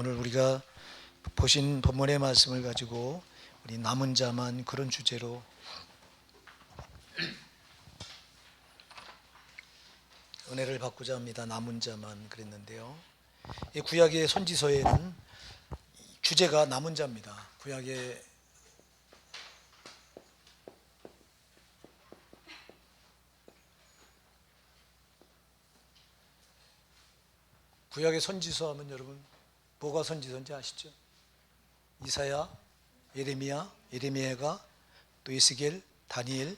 오늘 우리가 보신 본문의 말씀을 가지고 우리 남은 자만 그런 주제로 은혜를 받고자 합니다. 남은 자만 그랬는데요. 이 구약의 선지서에는 주제가 남은 자입니다. 구약의 선지서 하면 여러분 뭐가 선지서인지 아시죠? 이사야, 예레미야가 또 에스겔, 다니엘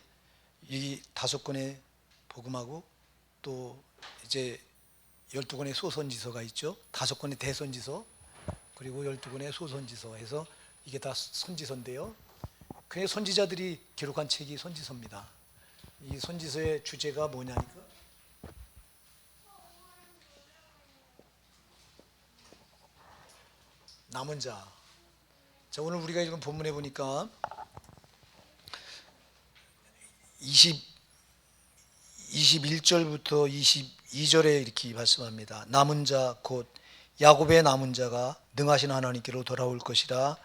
이 5권의 복음하고 또 이제 12권의 소선지서가 있죠. 5권의 대선지서 그리고 12권의 소선지서 해서 이게 다 선지서인데요. 그 선지자들이 기록한 책이 선지서입니다. 이 선지서의 주제가 뭐냐니까 남은 자. 자, 오늘 우리가 읽은 본문에 보니까 21절부터 22절에 이렇게 말씀합니다. 남은 자 곧 야곱의 남은 자가 능하신 하나님께로 돌아올 것이라.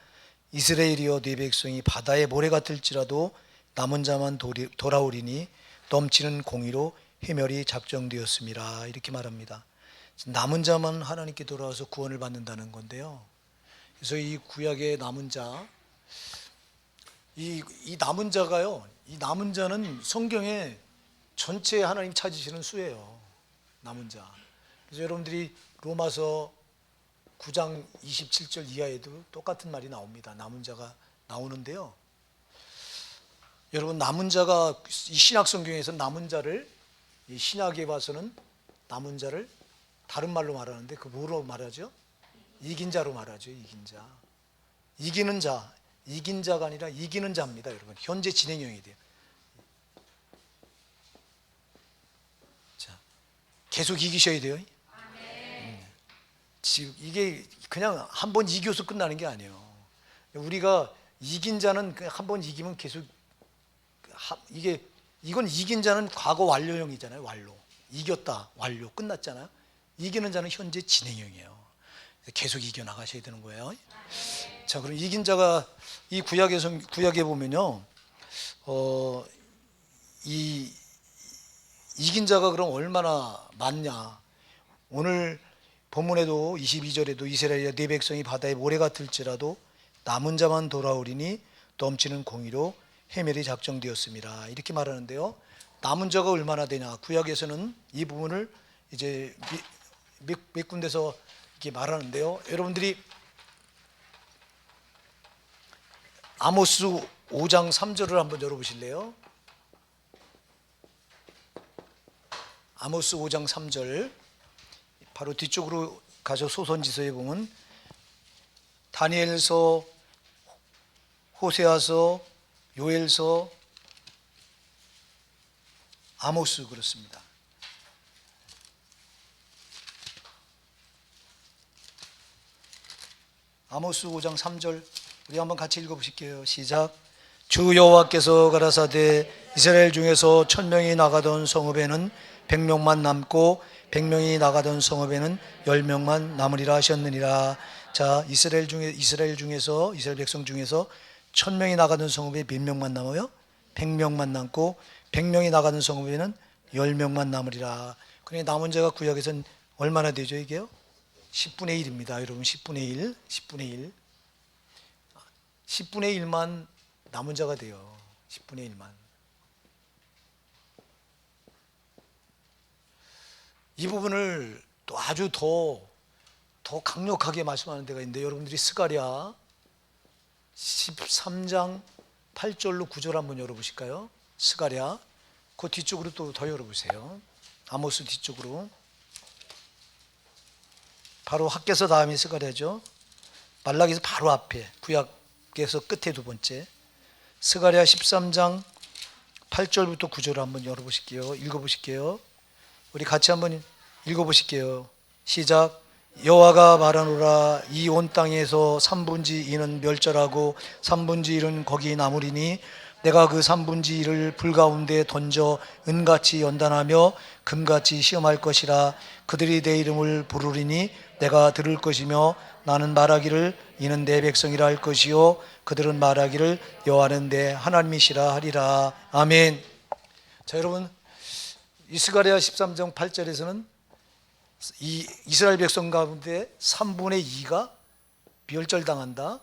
이스라엘이여 네 백성이 바다의 모래 같을지라도 남은 자만 돌아오리니 넘치는 공의로 회멸이 작정되었음이라. 이렇게 말합니다. 남은 자만 하나님께 돌아와서 구원을 받는다는 건데요. 그래서 이 구약의 남은 자, 이 남은 자가요, 이 남은 자는 성경에 전체 하나님 찾으시는 수예요. 남은 자. 그래서 여러분들이 로마서 9장 27절 이하에도 똑같은 말이 나옵니다. 남은 자가 나오는데요. 여러분, 남은 자가 이 신약 성경에서 남은 자를, 이 신약에 봐서는 남은 자를 다른 말로 말하는데 그 뭐로 말하죠? 이긴 자로 말하죠. 이긴 자. 이기는 자. 이긴 자가 아니라 이기는 자입니다. 여러분, 현재 진행형이 돼요. 자, 계속 이기셔야 돼요. 지금 이게 그냥 한 번 이겨서 끝나는 게 아니에요. 우리가 이긴 자는 한 번 이기면 계속 이건 이긴 자는 과거 완료형이잖아요. 완료. 이겼다. 완료. 끝났잖아요. 이기는 자는 현재 진행형이에요. 계속 이겨나가셔야 되는 거예요. 자, 그럼 이긴 자가 이 구약에 보면요, 이 이긴 자가 그럼 얼마나 많냐? 오늘 본문에도 22절에도 이스라엘의 네 백성이 바다의 모래 같을지라도 남은 자만 돌아오리니 넘치는 공의로 회멸이 작정되었습니다. 이렇게 말하는데요. 남은 자가 얼마나 되냐? 구약에서는 이 부분을 이제 몇 군데서 이렇게 말하는데요. 여러분들이 아모스 5장 3절을 한번 열어보실래요? 아모스 5장 3절 바로 뒤쪽으로 가서 소선지서에 보면 다니엘서, 호세아서, 요엘서, 아모스 그렇습니다. 아모스 5장 3절 우리 한번 같이 읽어보실게요. 시작. 주 여호와께서 가라사대 이스라엘 중에서 1000명이 나가던 성읍에는 100명만 남고 100명이 나가던 성읍에는 10명만 남으리라 하셨느니라. 자, 이스라엘 백성 중에서 1000명이 나가던 성읍에 몇 명만 남아요? 100명만 남고 100명이 나가던 성읍에는 10명만 남으리라. 그러니까 남은 자가 구약에서는 얼마나 되죠 이게요? 10분의 1입니다. 여러분 10분의 1만 남은 자가 돼요. 10분의 1만. 이 부분을 또 아주 더 강력하게 말씀하는 데가 있는데 여러분들이 스가랴 13장 8절로 9절 한번 열어보실까요? 스가랴 그 뒤쪽으로 또 더 열어보세요. 아모스 뒤쪽으로. 바로 학개서 다음에 스가랴죠. 말라기에서 바로 앞에, 구약에서 끝에 두 번째. 스가랴 13장 8절부터 9절을 한번 열어보실게요. 읽어보실게요. 우리 같이 한번 읽어보실게요. 시작. 여호와가 말하노라. 이 온 땅에서 3분의 2는 멸절하고 3분의 1은 거기 남으리니 내가 그 3분의 1을 불 가운데 던져 은같이 연단하며 금같이 시험할 것이라. 그들이 내 이름을 부르리니 내가 들을 것이며 나는 말하기를 이는 내 백성이라 할 것이요 그들은 말하기를 여호와는 내 하나님이시라 하리라. 아멘. 자, 여러분, 스가랴 13장 8절에서는 이 이스라엘 백성 가운데 3분의 2가 멸절당한다.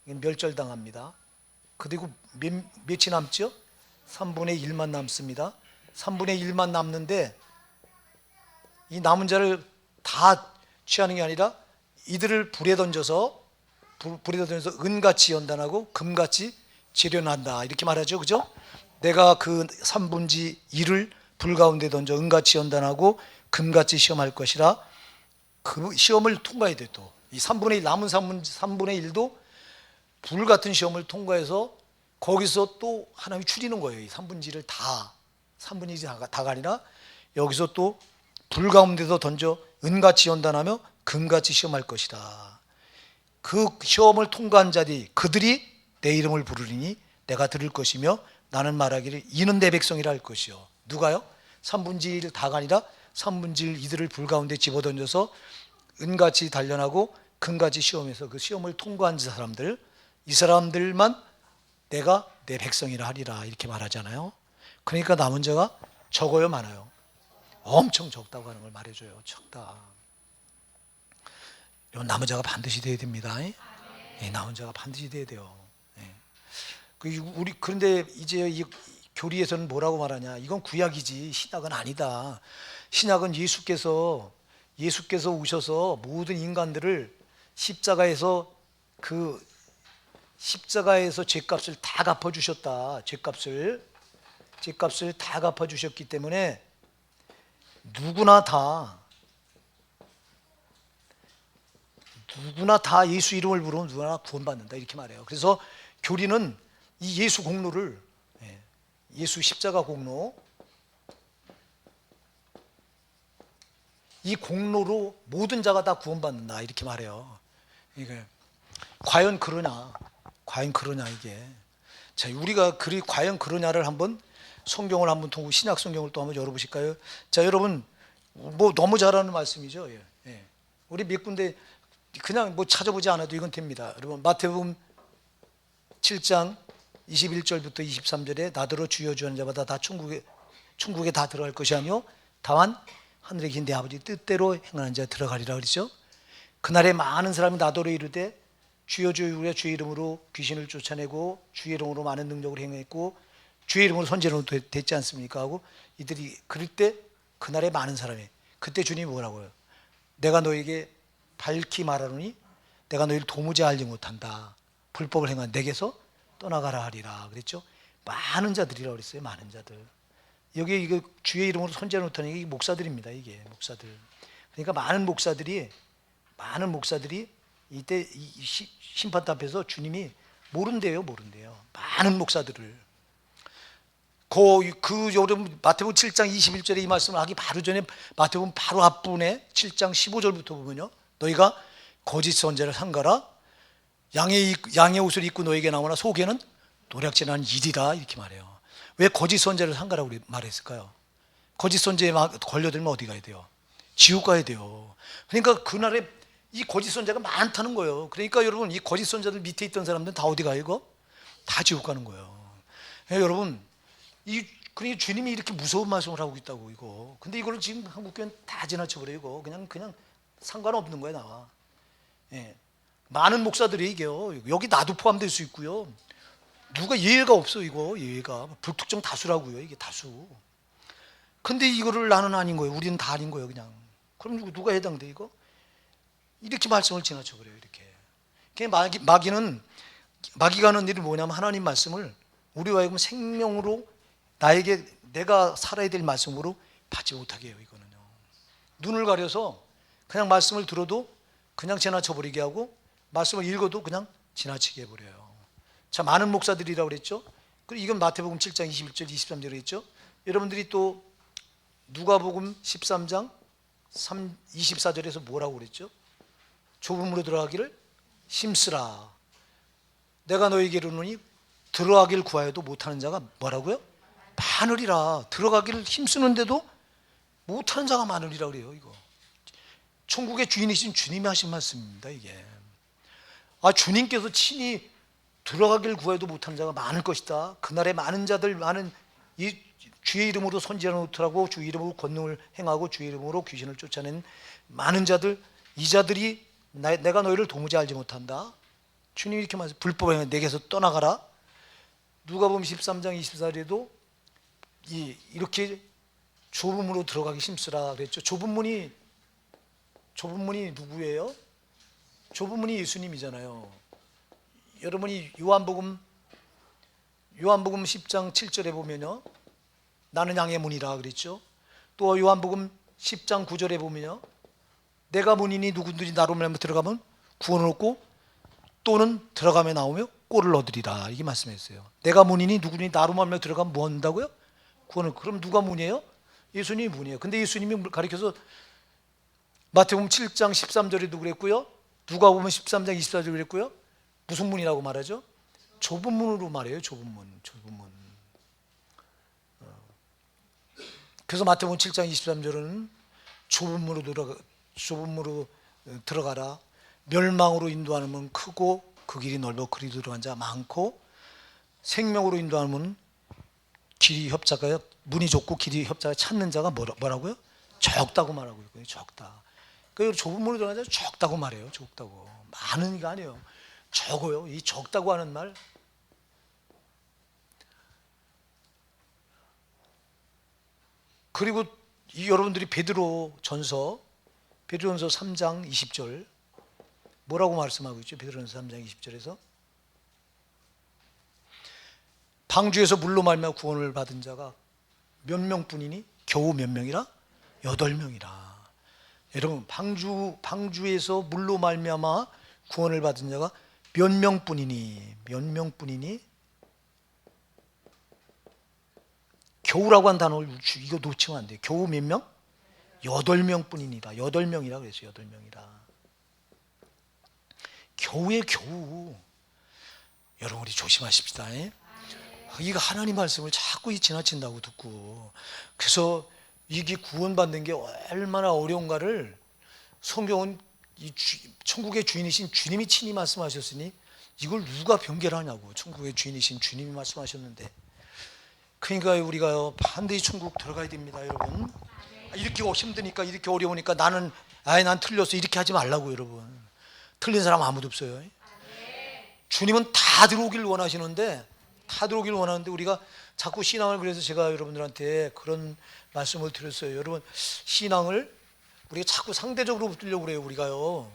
멸절당합니다. 그리고 몇이 남죠? 3분의 1만 남습니다. 3분의 1만 남는데 이 남은 자를 다 취하는 게 아니라 이들을 불에 던져서 은같이 연단하고 금같이 재련한다, 이렇게 말하죠. 그죠? 내가 그 3분의 1을 불 가운데 던져 은같이 연단하고 금같이 시험할 것이라. 그 시험을 통과해야 돼. 또 이 3분의 1 남은 3분의 1도 불 같은 시험을 통과해서 거기서 또 하나님이 추리는 거예요. 이 3분의 1을 다, 3분의 1이 다가 아니라 여기서 또 불 가운데서 던져 은같이 연단하며 금같이 시험할 것이다. 그 시험을 통과한 자들이 그들이 내 이름을 부르리니 내가 들을 것이며 나는 말하기를 이는 내 백성이라 할 것이요. 누가요? 3분의 1 다가 아니라 3분의 1 이들을 불 가운데 집어던져서 은같이 단련하고 금같이 시험해서 그 시험을 통과한 사람들, 이 사람들만 내가 내 백성이라 하리라, 이렇게 말하잖아요. 그러니까 남은 자가 적어요, 많아요? 엄청 적다고 하는 걸 말해줘요. 적다. 남은 자가 반드시 돼야 됩니다. 남은 자가 반드시 돼야 돼요. 그런데 이제 이 교리에서는 뭐라고 말하냐? 이건 구약이지 신약은 아니다. 신약은 예수께서 오셔서 모든 인간들을 십자가에서 죄값을 다 갚아주셨다. 죄값을 다 갚아주셨기 때문에 누구나 다 예수 이름을 부르면 누구나 구원받는다, 이렇게 말해요. 그래서 교리는 이 예수 공로를, 예수 십자가 공로, 이 공로로 모든 자가 다 구원받는다, 이렇게 말해요. 이게 과연 그러냐 이게. 자, 우리가 과연 그러냐를 한번 성경을 한번 통고 신약 성경을 또 한번 열어보실까요? 자, 여러분, 뭐 너무 잘하는 말씀이죠. 우리 몇 군데 그냥 뭐 찾아보지 않아도 이건 됩니다. 여러분, 마태복음 7장 21절부터 23절에 나더러 주여 주하는 자마다 다 천국에 다 들어갈 것이 아니요 다만 하늘에 계신 내 아버지 뜻대로 행하는 자 들어가리라 그러죠. 그날에 많은 사람이 나더러 이르되 주여 주여 우리가 주의 이름으로 귀신을 쫓아내고 주의 이름으로 많은 능력을 행했고 주의 이름으로 선지자로 됐지 않습니까? 하고 이들이 그럴 때 그날에 많은 사람이, 그때 주님이 뭐라고요? 내가 너에게 밝히 말하노니 내가 너희를 도무지 알지 못한다. 불법을 행한 내게서 떠나가라 하리라 그랬죠. 많은 자들이라고 그랬어요. 많은 자들. 여기 이거 주의 이름으로 선지자로 못하는 게 목사들입니다. 이게 목사들. 그러니까 많은 목사들이 이때 심판 앞에서 주님이 모른대요. 많은 목사들을. 여러분 마태복음 7장 21절에 이 말씀을 하기 바로 전에 마태복음 바로 앞부분에 7장 15절부터 보면요. 너희가 거짓 선지자를 삼가라. 양의 옷을 입고 너에게 나오나 속에는 노략질하는 일이다, 이렇게 말해요. 왜 거짓 선지자를 삼가라고 말했을까요? 거짓 선지자에 걸려들면 어디 가야 돼요? 지옥 가야 돼요. 그러니까 그날에 이 거짓 선지자가 많다는 거예요. 그러니까 여러분, 이 거짓 선지자들 밑에 있던 사람들은 다 어디 가요? 이거? 다 지옥 가는 거예요. 여러분, 그러니까 주님이 이렇게 무서운 말씀을 하고 있다고, 이거. 근데 이거를 지금 한국교회는 다 지나쳐버려요. 이거 그냥 상관없는 거예요, 나와. 많은 목사들이 얘기해요. 여기 나도 포함될 수 있고요. 누가 예외가 없어, 이거. 예외가 불특정 다수라고요. 이게 다수. 근데 이거를 나는 아닌 거예요. 우리는 다 아닌 거예요, 그냥. 그럼 누가 해당돼, 이거? 이렇게 말씀을 지나쳐버려요, 이렇게. 마귀가 하는 일이 뭐냐면 하나님 말씀을 우리와 하여금 생명으로 내가 살아야 될 말씀으로 받지 못하게 해요, 이거는요. 눈을 가려서 그냥 말씀을 들어도 그냥 지나쳐버리게 하고 말씀을 읽어도 그냥 지나치게 해버려요. 자, 많은 목사들이라고 그랬죠. 그리고 이건 마태복음 7장 21절 23절에 있죠. 여러분들이 또 누가복음 13장 24절에서 뭐라고 그랬죠? 좁음으로 들어가기를 힘쓰라. 내가 너에게 이르노니 들어가기를 구하여도 못하는 자가 뭐라고요? 많으리라. 들어가기를 힘쓰는데도 못하는 자가 많으리라 그래요, 이거. 천국의 주인이신 주님이 하신 말씀입니다. 이게 주님께서 친히 들어가길 구해도 못한 자가 많을 것이다. 그날에 많은 자들, 많은 이 주의 이름으로 선지자를 노트라고 주의 이름으로 권능을 행하고 주의 이름으로 귀신을 쫓아낸 많은 자들, 이 자들이 내가 너희를 도무지 알지 못한다. 주님이 이렇게 말해서 불법을 행해 내게서 떠나가라. 누가복음 13장 24절에도 이렇게 좁은 문으로 들어가기 힘쓰라 그랬죠. 좁은 문이 누구예요? 좁은 문이 예수님이잖아요. 여러분이 요한복음 10장 7절에 보면요, 나는 양의 문이라 그랬죠. 또 요한복음 10장 9절에 보면요, 내가 문이니 누구든지 나로 말미암아 들어가면 구원을 얻고 또는 들어가며 나오며 꼴을 얻으리라, 이게 말씀했어요. 내가 문이니 누구든지 나로 말미암아 들어가면 뭐 한다고요? 구원을. 그럼 누가 문이에요? 예수님이 문이에요. 근데 예수님이 가르쳐서 마태복음 7장 13절에도 그랬고요, 누가복음 13장 24절에 그랬고요, 무슨 문이라고 말하죠? 좁은 문으로 말해요. 좁은 문. 그래서 마태복음 7장 23절은 좁은 문으로 들어가라. 멸망으로 인도하는 문은 크고 그 길이 넓어 그리 들어간 자 많고, 생명으로 인도하는 문은 길이 협자가요, 문이 좁고 길이 협자가 찾는 자가 뭐라고요? 적다고 말하고 있고요. 적다. 그 좁은 문으로 들어간 자 적다고 말해요. 적다고. 많은 게 아니에요. 적어요. 이 적다고 하는 말. 그리고 여러분들이 베드로전서 3장 20절 뭐라고 말씀하고 있죠? 베드로전서 3장 20절에서 방주에서 물로 말미암아 구원을 받은 자가 몇 명뿐이니? 겨우 몇 명이라? 8명이라. 여러분, 방주에서 물로 말미암아 구원을 받은 자가 몇 명뿐이니? 겨우라고 한 단어를 이거 놓치면 안 돼요. 겨우 몇 명? 8명뿐이니다. 8명이라 그랬어요. 8명이라. 겨우에 겨우. 여러분, 우리 조심하십시다. 이거 하나님 말씀을 자꾸 지나친다고 듣고, 그래서 이게 구원받는 게 얼마나 어려운가를 성경은 천국의 주인이신 주님이 친히 말씀하셨으니 이걸 누가 변개하냐고. 천국의 주인이신 주님이 말씀하셨는데. 그러니까 우리가 반드시 천국 들어가야 됩니다, 여러분. 이렇게 힘드니까, 이렇게 어려우니까 난 틀렸어, 이렇게 하지 말라고. 여러분, 틀린 사람 아무도 없어요. 주님은 다 들어오길 원하시는데, 우리가 자꾸 신앙을, 그래서 제가 여러분들한테 그런 말씀을 드렸어요. 여러분, 신앙을 우리가 자꾸 상대적으로 붙으려고 그래요. 우리가요,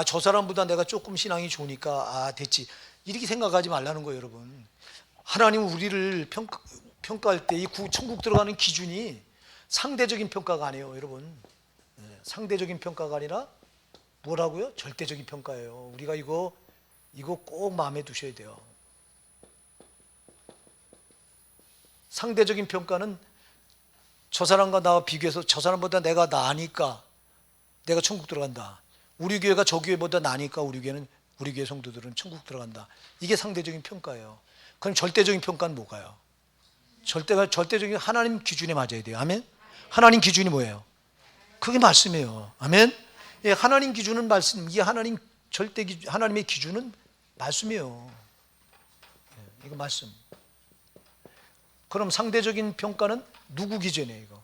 저 사람보다 내가 조금 신앙이 좋으니까 됐지, 이렇게 생각하지 말라는 거예요. 여러분, 하나님은 우리를 평가할 때 이 천국 들어가는 기준이 상대적인 평가가 아니에요. 여러분, 상대적인 평가가 아니라 뭐라고요? 절대적인 평가예요. 우리가 이거 꼭 마음에 두셔야 돼요. 상대적인 평가는 저 사람과 나와 비교해서 저 사람보다 내가 나으니까 내가 천국 들어간다. 우리 교회가 저 교회보다 나으니까 우리 교회 성도들은 천국 들어간다. 이게 상대적인 평가예요. 그럼 절대적인 평가는 뭐가요? 절대적인 하나님 기준에 맞아야 돼요. 아멘? 하나님 기준이 뭐예요? 그게 말씀이에요. 아멘? 예, 하나님 기준은 말씀. 이게 하나님의 기준은 말씀이에요. 예, 이거 말씀. 그럼 상대적인 평가는 누구 기준이에요? 이거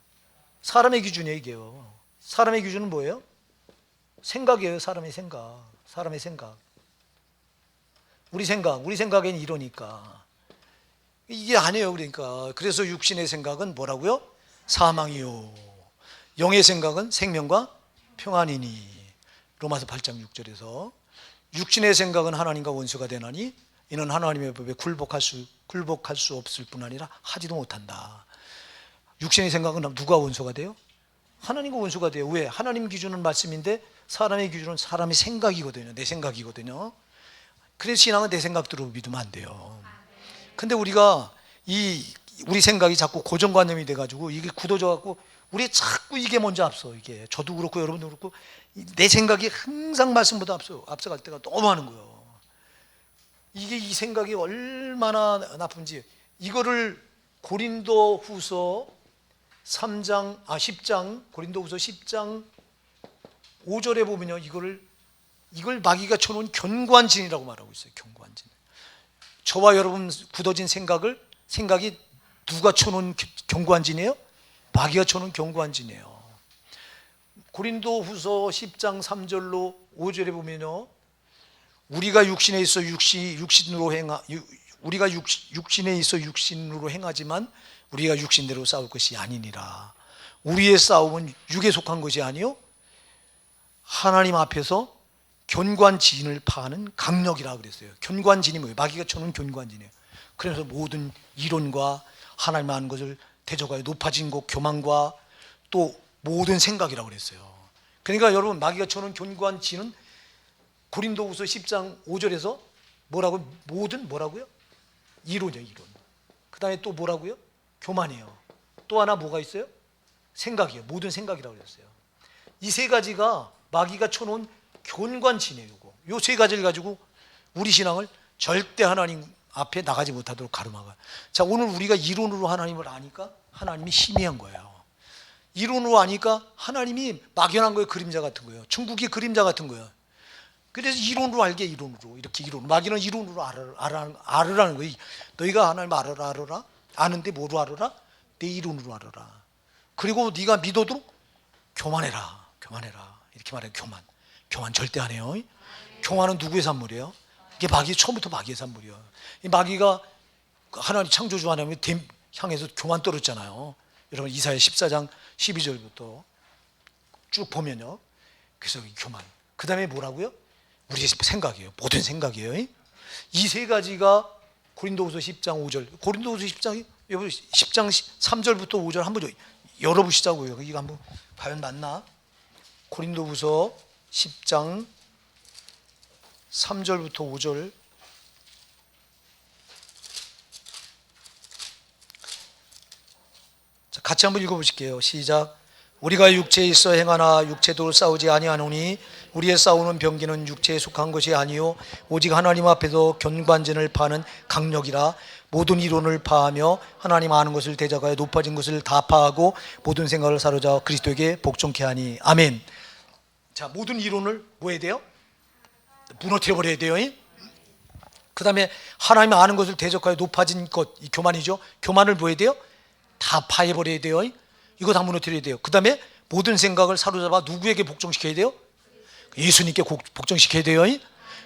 사람의 기준이에요. 이게요. 사람의 기준은 뭐예요? 생각이에요. 사람의 생각. 우리 생각에는 이러니까 이게 아니에요. 그러니까 그래서 육신의 생각은 뭐라고요? 사망이요, 영의 생각은 생명과 평안이니. 로마서 8장 6절에서 육신의 생각은 하나님과 원수가 되나니 이는 하나님의 법에 굴복할 수 없을 뿐 아니라 하지도 못한다. 육신의 생각은 누가 원수가 돼요? 하나님과 원수가 돼요. 왜? 하나님 기준은 말씀인데 사람의 기준은 사람의 생각이거든요. 내 생각이거든요. 그래서 신앙은 내 생각대로 믿으면 안 돼요. 근데 우리가 우리 생각이 자꾸 고정관념이 돼가지고 이게 굳어져갖고 우리 자꾸 이게 먼저 앞서. 이게 저도 그렇고 여러분도 그렇고 내 생각이 항상 말씀보다 앞서갈 때가 너무 많은 거예요. 이게 이 생각이 얼마나 나쁜지 이거를 고린도후서 10장 고린도후서 10장 5절에 보면요, 이걸 마귀가 쳐놓은 견고한진이라고 말하고 있어요. 견고한진. 저와 여러분 굳어진 생각이 누가 쳐놓은 견고한진이에요? 마귀가 쳐놓은 견고한진이에요. 고린도후서 10장 3절로 5절에 보면요, 우리가 육신에 있어 육신으로 행하지만 우리가 육신대로 싸울 것이 아니니라. 우리의 싸움은 육에 속한 것이 아니요 하나님 앞에서 견고한 진을 파하는 강력이라 그랬어요. 견고한 진이 뭐예요? 마귀가 쳐놓은 견고한 진이에요. 그래서 모든 이론과 하나님 아는 것을 대적하여 높아진 것, 교만과 또 모든 생각이라고 그랬어요. 그러니까 여러분, 마귀가 쳐놓은 견고한 진은 고린도후서 10장 5절에서 뭐라고요? 이론이요, 이론. 그 다음에 또 뭐라고요? 교만이에요. 또 하나 뭐가 있어요? 생각이에요. 모든 생각이라고 그랬어요. 이 세 가지가 마귀가 쳐놓은 견고한진이에요. 요 세 가지를 가지고 우리 신앙을 절대 하나님 앞에 나가지 못하도록 가로막아요. 자, 오늘 우리가 이론으로 하나님을 아니까 하나님이 희미한 거예요. 이론으로 아니까 하나님이 막연한 거예요. 그림자 같은 거예요. 중국이 그림자 같은 거예요. 그래서 이론으로 알게, 이론으로 이렇게 이론. 마귀는 이론으로 알으라는 거예요. 너희가 하나님 알아라. 아는데 뭐로 알아라? 내 이론으로 알아라. 그리고 네가 믿어도 교만해라. 이렇게 말해요. 교만 절대 안 해요. 교만은 누구의 산물이에요? 이게 처음부터 마귀의 산물이에요. 이 마귀가 하나님 창조주 하나님을 향해서 교만 떨었잖아요. 여러분 이사야 14장 12절부터 쭉 보면요. 그래서 교만. 그 다음에 뭐라고요? 우리의 생각이에요. 모든 생각이에요. 이 세 가지가 고린도후서 10장 5절. 고린도후서 10장 3절부터 5절 한번 열어보시자고요. 이거 한번 과연 맞나? 고린도후서 10장 3절부터 5절. 자, 같이 한번 읽어보실게요. 시작. 우리가 육체에 있어 행하나 육체도 싸우지 아니하노니 우리의 싸우는 병기는 육체에 속한 것이 아니요 오직 하나님 앞에서 견고한진을 파는 강력이라. 모든 이론을 파하며 하나님 아는 것을 대적하여 높아진 것을 다 파하고 모든 생각을 사로잡아 그리스도에게 복종케 하니. 아멘. 자, 모든 이론을 뭐 해야 돼요? 무너뜨려 버려야 돼요. 그 다음에 하나님 아는 것을 대적하여 높아진 것, 이 교만이죠. 교만을 뭐 해야 돼요? 다 파해버려야 돼요. 이거 다 무너뜨려야 돼요. 그 다음에 모든 생각을 사로잡아 누구에게 복종시켜야 돼요? 예수님께 복종시켜야 돼요.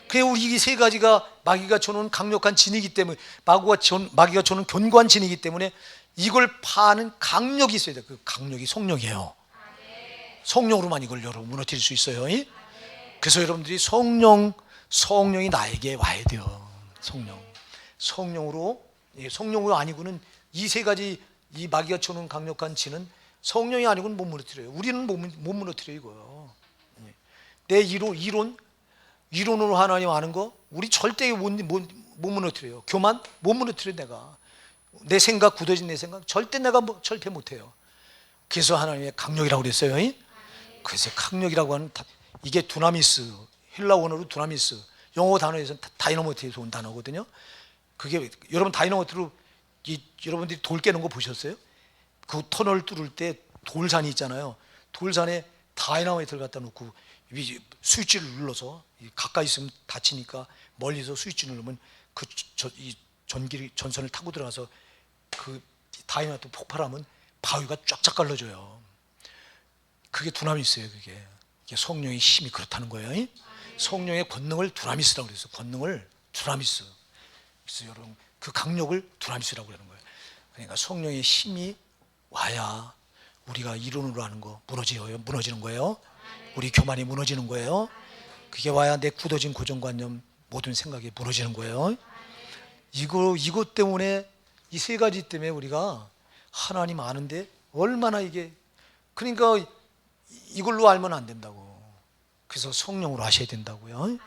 그게 우리 이 세 가지가 마귀가 쳐놓은 강력한 진이기 때문에, 마귀가 쳐놓은 견고한 진이기 때문에 이걸 파는 강력이 있어야 돼요. 그 강력이 성령이에요. 성령으로만 이걸 여러분 무너뜨릴 수 있어요. 그래서 여러분들이 성령이 나에게 와야 돼요. 성령으로 아니고는 이 세 가지, 이 마귀가 쳐놓은 강력한 진은 성령이 아니고는 못 무너뜨려요. 우리는 못 무너뜨려요, 이거요. 내 이론으로 하나님 아는 거 우리 절대 못 무너뜨려요. 교만 못 무너뜨려. 내가 내 생각, 굳어진 내 생각 절대 내가 절대 못해요. 그래서 하나님의 강력이라고 그랬어요. 그래서 강력이라고 하는 이게 두나미스, 헬라 원어로 두나미스, 영어 단어에서는 다이너마이트에서 온 단어거든요. 그게 여러분 다이너마이트로 여러분들이 돌 깨는 거 보셨어요? 그 터널 뚫을 때 돌산이 있잖아요. 돌산에 다이너마이트를 갖다 놓고 스위치를 눌러서 가까이 있으면 다치니까 멀리서 스위치 누르면 이 전선을 타고 들어가서 그 다이너마이트 폭발하면 바위가 쫙쫙 갈라져요. 그게 두나미스예요. 그게 성령의 힘이 그렇다는 거예요. 성령의 권능을 두나미스라고 그랬어요. 권능을 두나미스. 그래서 여러분 그 강력을 두나미스라고 그러는 거예요. 그러니까 성령의 힘이 와야 우리가 이론으로 하는 거 무너지는 거예요. 우리 교만이 무너지는 거예요. 그게 와야 내 굳어진 고정관념 모든 생각이 무너지는 거예요. 이것 때문에 이 세 가지 때문에 우리가 하나님 아는데 얼마나 그러니까 이걸로 알면 안 된다고. 그래서 성령으로 하셔야 된다고요.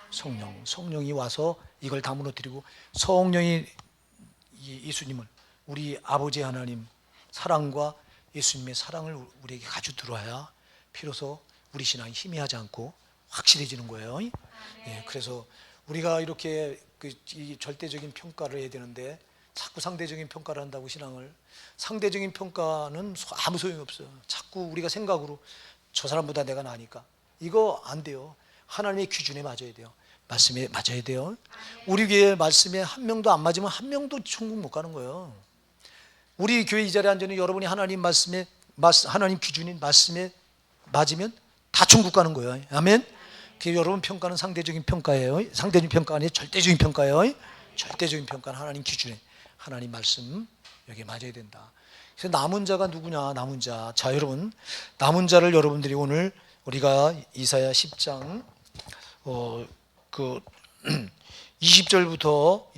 성령이 와서 이걸 다 무너뜨리고, 성령이 예수님을, 우리 아버지 하나님 사랑과 예수님의 사랑을 우리에게 가지고 들어와야 비로소 우리 신앙이 희미하지 않고 확실해지는 거예요. 그래서 우리가 이렇게 이 절대적인 평가를 해야 되는데 자꾸 상대적인 평가를 한다고. 신앙을 상대적인 평가는 아무 소용이 없어요. 자꾸 우리가 생각으로 저 사람보다 내가 나으니까, 이거 안 돼요. 하나님의 기준에 맞아야 돼요. 말씀에 맞아야 돼요. 우리 교회 말씀에 한 명도 안 맞으면 한 명도 천국 못 가는 거예요. 우리 교회 이 자리에 앉아있는 여러분이 하나님 말씀에 하나님 기준인 말씀에 맞으면 다 천국 가는 거예요. 아멘. 그 여러분 평가는 상대적인 평가예요. 상대적인 평가 아니에요. 절대적인 평가예요. 절대적인 평가는 하나님 기준에 하나님 말씀 여기에 맞아야 된다. 그래서 남은 자가 누구냐? 남은 자. 자, 여러분 남은 자를 여러분들이 오늘 우리가 이사야 10장 그 20절부터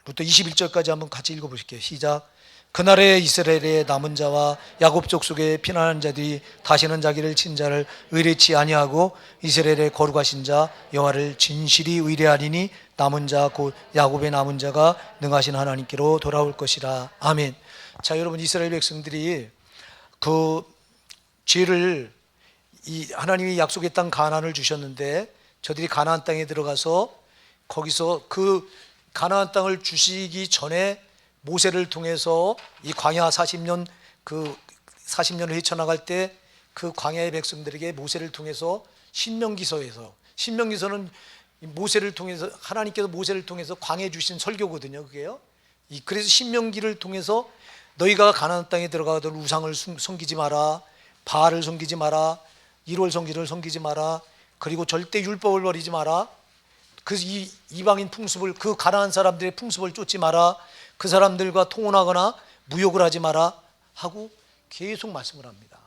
21절까지 한번 같이 읽어보실게요. 시작. 그날에 이스라엘의 남은 자와 야곱 족속의 피난한 자들이 다시는 자기를 친 자를 의뢰치 아니하고 이스라엘의 거룩하신 자 여호와를 진실이 의뢰하리니 남은 자 곧 야곱의 남은 자가 능하신 하나님께로 돌아올 것이라. 아멘. 자, 여러분 이스라엘 백성들이 그 죄를 이 하나님이 약속의 땅 가나안을 주셨는데 저들이 가나안 땅에 들어가서 거기서 그 가나안 땅을 주시기 전에 모세를 통해서 이 광야 40년 그 40년을 헤쳐나갈 때 그 광야의 백성들에게 모세를 통해서 신명기서는 모세를 통해서 하나님께서 모세를 통해서 광야에 주신 설교거든요. 그게요. 그래서 신명기를 통해서 너희가 가나안 땅에 들어가던 우상을 섬기지 마라, 바알을 섬기지 마라, 일월 성기를 섬기지 마라, 그리고 절대 율법을 버리지 마라, 그 이방인 풍습을 그 가나안 사람들의 풍습을 쫓지 마라, 그 사람들과 통혼하거나 무욕을 하지 마라 하고 계속 말씀을 합니다.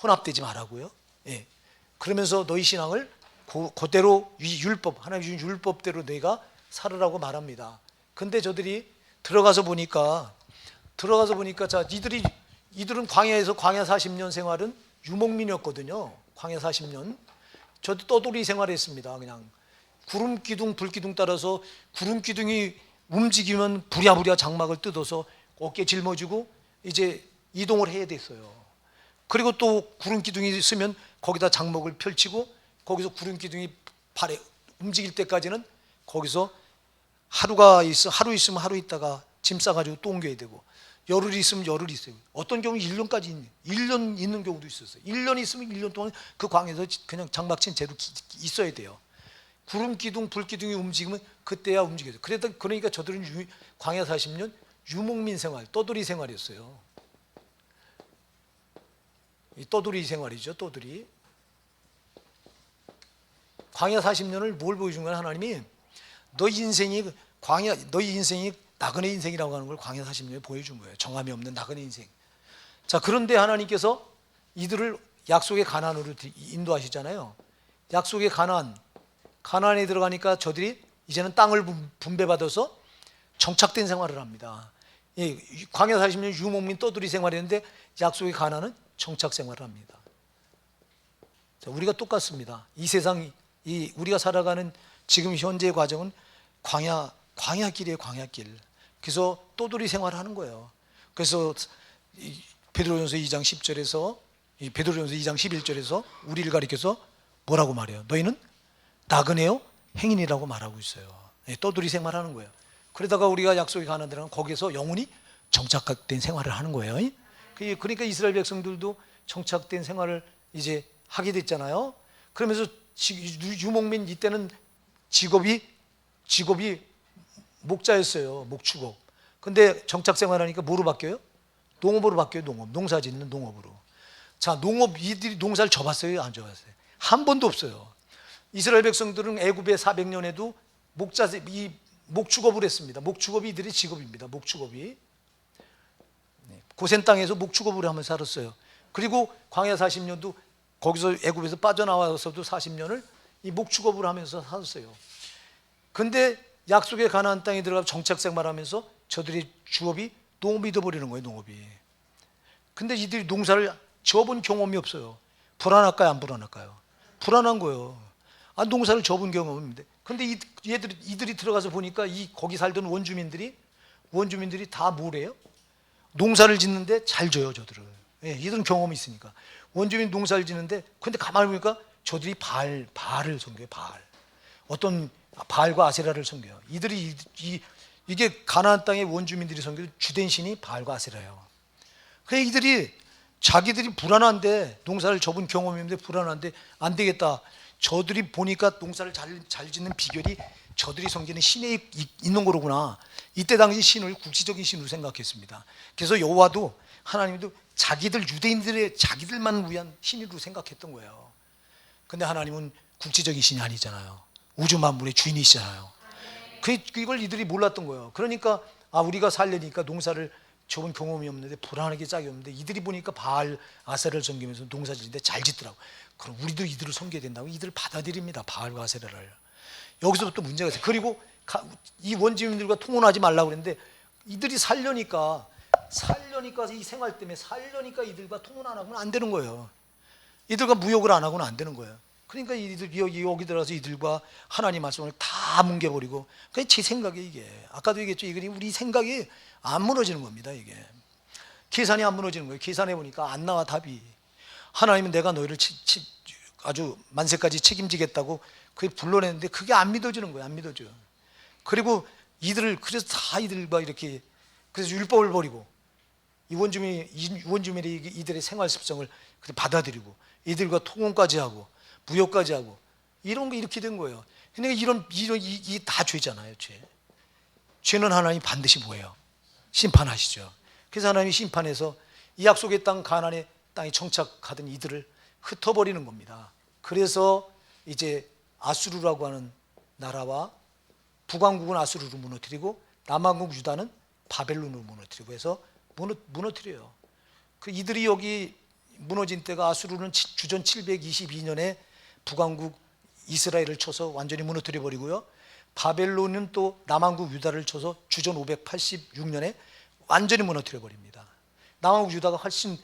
혼합되지 말라고요. 예. 그러면서 너희 신앙을 그대로 율법 하나님 주신 율법대로 너희가 살으라고 말합니다. 근데 저들이 들어가서 보니까 자 이들은 광야에서 광야 40년 생활은 유목민이었거든요. 광야 40년 저도 떠돌이 생활했습니다. 그냥 구름 기둥 불 기둥 따라서 구름 기둥이 움직이면 부랴부랴 장막을 뜯어서 어깨 짊어지고 이제 이동을 해야 됐어요. 그리고 또 구름 기둥이 있으면 거기다 장막을 펼치고 거기서 구름 기둥이 발에 움직일 때까지는 거기서 하루 있으면 하루 있다가 짐 싸가지고 또 옮겨야 되고 열흘 있으면 열흘 있어요. 어떤 경우는 1년 있는 경우도 있었어요. 1년 있으면 1년 동안 그 광에서 그냥 장막 친 채로 있어야 돼요. 구름 기둥, 불 기둥이 움직이면 그때야 움직여요. 그러니까 저들은 광야 40년 유목민 생활, 떠돌이 생활이었어요. 이 떠돌이 생활이죠, 떠돌이. 광야 40년을 뭘 보여준 거야, 하나님이? 너희 인생이 나그네 인생이라고 하는 걸 광야 40년에 보여준 거예요. 정함이 없는 나그네 인생. 자, 그런데 하나님께서 이들을 약속의 가나안으로 인도하시잖아요. 약속의 가나안에 들어가니까 저들이 이제는 땅을 분배받아서 정착된 생활을 합니다. 광야 40년 유목민 떠돌이 생활했는데 약속의 가나안은 정착 생활을 합니다. 자, 우리가 똑같습니다. 이 세상 우리가 살아가는 지금 현재의 과정은 광야길이에요. 광야길. 그래서 떠돌이 생활을 하는 거예요. 그래서 베드로전서 2장 10절에서 베드로전서 2장 11절에서 우리를 가리켜서 뭐라고 말해요? 너희는 나그네요 행인이라고 말하고 있어요. 떠돌이 생활하는 거예요. 그러다가 우리가 약속에 가는 데는 거기서 영원히 정착된 생활을 하는 거예요. 그러니까 이스라엘 백성들도 정착된 생활을 이제 하게 됐잖아요. 그러면서 유목민 이때는 직업이 목자였어요. 목축업. 근데 정착 생활하니까 뭐로 바뀌어요? 농업으로 바뀌어요. 농사 짓는 농업으로. 자, 이들이 농사를 져봤어요? 안 져봤어요? 한 번도 없어요. 이스라엘 백성들은 애굽의 400년에도 목축업을 했습니다. 목축업이 이들의 직업입니다. 목축업이. 고센 땅에서 목축업을 하면서 살았어요. 그리고 광야 40년도 거기서 애굽에서 빠져나와서도 40년을 이 목축업을 하면서 살았어요. 근데 약속의 가나안 땅에 들어가 정착 생활하면서 저들의 주업이 농업이 되어버리는 거예요. 농업이. 근데 이들이 농사를 지어본 경험이 없어요. 불안할까요? 안 불안할까요? 불안한 거예요. 농사를 지어본 경험이 없는데. 근데 이들이 들어가서 보니까 거기 살던 원주민들이 다 뭐래요? 농사를 짓는데 잘 져요, 저들을. 이들은 경험이 있으니까. 원주민 농사를 짓는데, 근데 가만히 보니까 저들이 바알을 섬겨요, 바알. 어떤 바알과 아세라를 섬겨요. 이게 가나안 땅의 원주민들이 섬기는 주된 신이 바알과 아세라예요. 그래서 이들이 자기들이 불안한데, 농사를 접은 경험이 있는데 불안한데 안 되겠다. 저들이 보니까 농사를 잘 짓는 비결이 저들이 섬기는 신에 있는 거로구나. 이때 당시 신을 국시적인 신으로 생각했습니다. 그래서 여호와도 하나님도 자기들 유대인들의 자기들만 위한 신으로 생각했던 거예요. 근데 하나님은 국지적인 신이 아니잖아요. 우주 만물의 주인이시잖아요. 그걸 이들이 몰랐던 거예요. 그러니까 우리가 살려니까 농사를 접은 경험이 없는데 불안하게 짝이 없는데 이들이 보니까 바알 아세라를 섬기면서 농사 짓는데 잘 짓더라고. 그럼 우리도 이들을 섬겨야 된다고 이들을 받아들입니다. 바알과 아세라를. 여기서부터 문제가 있어요. 그리고 이 원주민들과 통혼하지 말라고 그랬는데 이들이 살려니까 이 생활 때문에 살려니까 이들과 통혼 안 하고는 안 되는 거예요. 이들과 무역을 안 하고는 안 되는 거예요. 그러니까 이들 여기 들어가서 이들과 하나님 말씀을 다 뭉개버리고, 그게 제 생각에 이게 아까도 얘기했죠. 이게 우리 생각이 안 무너지는 겁니다. 이게 계산이 안 무너지는 거예요. 계산해 보니까 안 나와 답이. 하나님은 내가 너희를 아주 만세까지 책임지겠다고 그게 불러냈는데 그게 안 믿어지는 거예요. 안 믿어져. 그리고 이들을 그래서 다 이들과 이렇게 그래서 율법을 버리고 원주민이 이들의 생활 습성을 받아들이고 이들과 통혼까지 하고 무역까지 하고 이런 게 이렇게 된 거예요. 그러니까 이게 다 죄잖아요. 죄는 하나님 반드시 뭐예요? 심판하시죠. 그래서 하나님이 심판해서 이 약속의 땅 가나안의 땅에 정착하던 이들을 흩어버리는 겁니다. 그래서 이제 아수르라고 하는 나라와 북왕국은 아수르로 무너뜨리고 남왕국 유다는 바벨론으로 무너뜨리고 해서 무너뜨려요. 이들이 여기 무너진 때가 아수르는 주전 722년에 북왕국 이스라엘을 쳐서 완전히 무너뜨려 버리고요. 바벨론은 또 남왕국 유다를 쳐서 주전 586년에 완전히 무너뜨려 버립니다. 남왕국 유다가 훨씬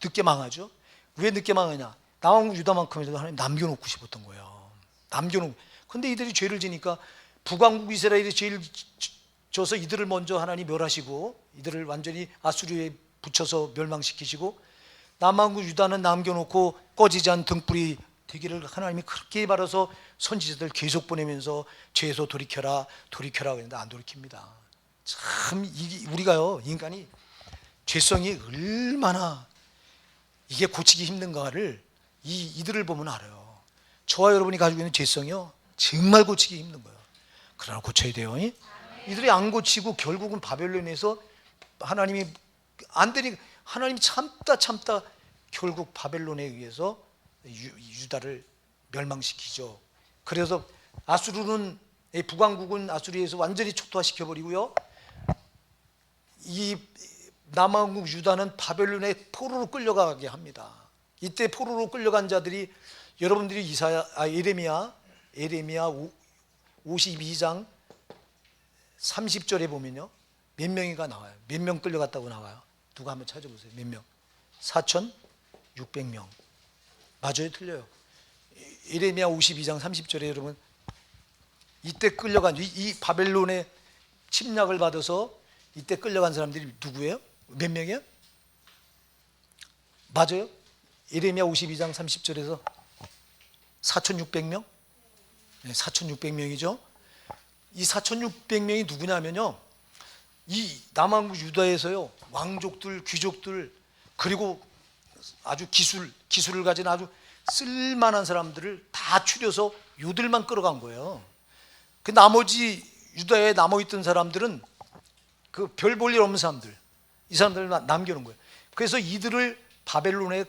늦게 망하죠. 왜 늦게 망하냐? 남왕국 유다만큼이라도 하나님 남겨놓고 싶었던 거예요. 근데 이들이 죄를 지니까 북왕국 이스라엘이 죄를 져서 이들을 먼저 하나님 멸하시고 이들을 완전히 아수르에 붙여서 멸망시키시고 남왕국 유다는 남겨놓고 꺼지지 않은 등불이 되기를 하나님이 그렇게 바라서 선지자들 계속 보내면서 죄에서 돌이켜라 그랬는데 안 돌이킵니다. 참 우리가요, 인간이 죄성이 얼마나 이게 고치기 힘든가를 이들을 보면 알아요. 저와 여러분이 가지고 있는 죄성이요 정말 고치기 힘든 거예요. 그러나 고쳐야 돼요. 이들이 안 고치고 결국은 바벨론에서 하나님이 안 되니 하나님이 참다 결국 바벨론에 의해서 유다를 멸망시키죠. 그래서 아수르는 북왕국은 아수르에서 완전히 초토화시켜 버리고요. 이 남왕국 유다는 바벨론에 포로로 끌려가게 합니다. 이때 포로로 끌려간 자들이 여러분들이 예레미야 52장 30절에 보면요. 몇 명이가 나와요. 몇 명 끌려갔다고 나와요. 누가 한번 찾아보세요. 몇 명? 4,600명. 맞아요? 틀려요? 예레미야 52장 30절에 여러분 이때 끌려간 이 바벨론의 침략을 받아서 이때 끌려간 사람들이 누구예요? 몇 명이에요? 맞아요? 예레미야 52장 30절에서 4,600명? 네, 4,600명이죠. 이 4,600명이 누구냐면요, 이 남왕국 유다에서요 왕족들, 귀족들, 그리고 아주 기술을 가진 아주 쓸만한 사람들을 다 추려서 요들만 끌어간 거예요. 그 나머지 유다에 남아있던 사람들은 그 별 볼 일 없는 사람들, 이 사람들을 남겨놓은 거예요. 그래서 이들을 바벨론에